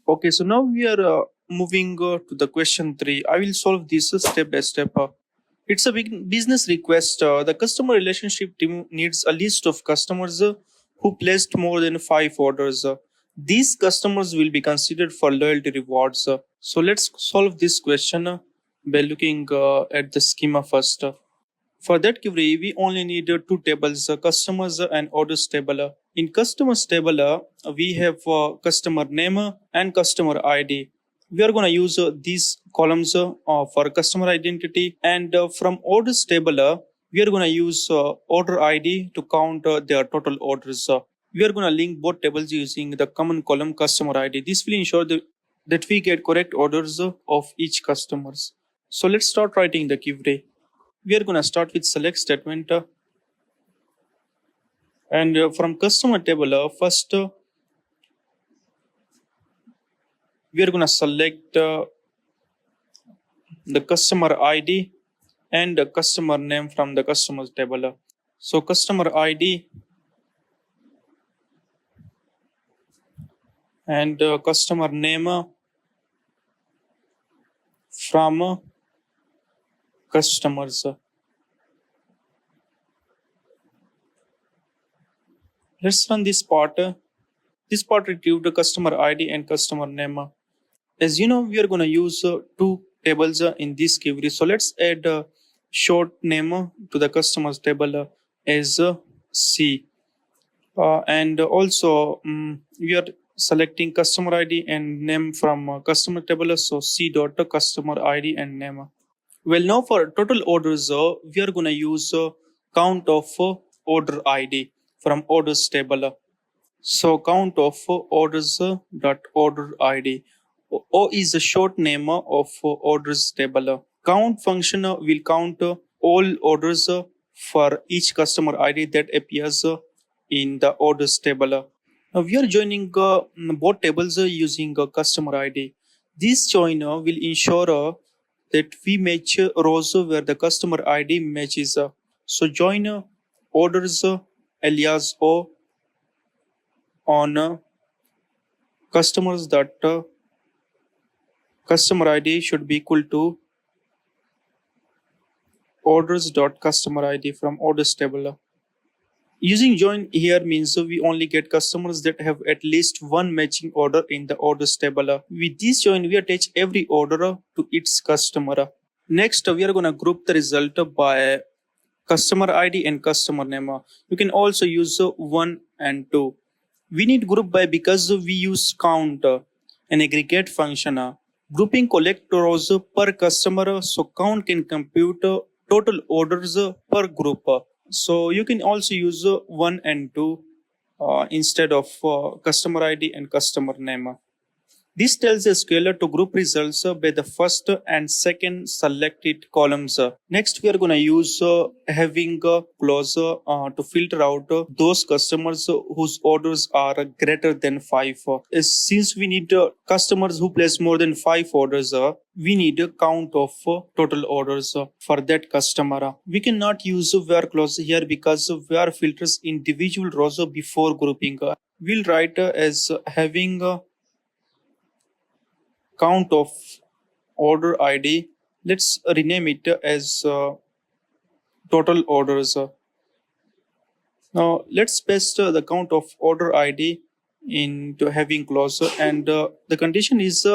Okay, so now we are moving to the question 3. I will solve this step by step. It's a big business request. The customer relationship team needs a list of customers who placed more than 5 orders. These customers will be considered for loyalty rewards. So let's solve this question by looking at the schema first. For that query, we only need two tables, customers and orders table. In customers table, we have customer name and customer ID. We are going to use these columns for customer identity, and from orders table, we are going to use order ID to count their total orders. We are going to link both tables using the common column customer ID. This will ensure that we get correct orders of each customers. So let's start writing the query. We are going to start with select statement, and from customer table, first we are going to select the customer ID and the customer name from the customers table. So customer ID and customer name from customers. Let's run this part. This part retrieved the customer ID and customer name. As you know, we are going to use two tables in this query. So let's add a short name to the customers table as C. And also we are selecting customer ID and name from customer table. So C dot customer ID and name. Well, now for total orders, we are going to use count of order ID from orders table. So count of orders dot order ID. O is the short name of orders table. Count function will count all orders for each customer ID that appears in the orders table. Now we are joining both tables using customer ID. This join will ensure that we match rows where the customer ID matches. So join orders alias O on customers that customer ID should be equal to orders dot customer ID from orders table. Using join here means we only get customers that have at least one matching order in the orders table. With this join, we attach every order to its customer. Next, we are going to group the result by customer ID and customer name. You can also use 1 and 2. We need group by because we use count, an aggregate function. Grouping collect rows per customer, so count can compute total orders per group. So you can also use 1 and 2 instead of customer ID and customer name. This tells the scaler to group results by the first and second selected columns. Next, we are going to use having a clause to filter out those customers whose orders are greater than 5. Since we need customers who place more than 5 orders, we need a count of total orders for that customer. We cannot use where clause here because where filters individual rows before grouping. We'll write as having count of order ID. Let's rename it as total orders. Now let's paste the count of order ID into having clause, and the condition is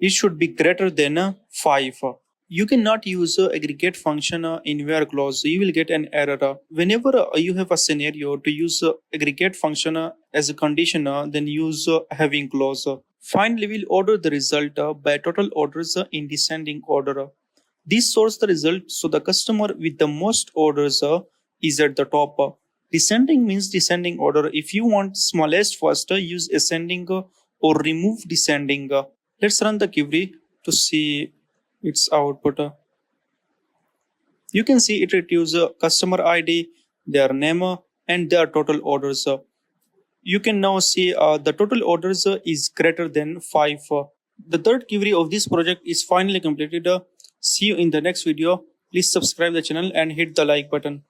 it should be greater than 5. You cannot use aggregate function in where clause. You will get an error. Whenever you have a scenario to use aggregate function as a condition, then use having clause. Finally, we'll order the result by total orders in descending order. This sorts the result so the customer with the most orders is at the top. Descending means descending order. If you want smallest first, use ascending or remove descending. Let's run the query to see its output. You can see it retrieves customer ID, their name, and their total orders. You can now see the total orders is greater than 5. The third query of this project is finally completed. See you in the next video. Please subscribe the channel and hit the like button.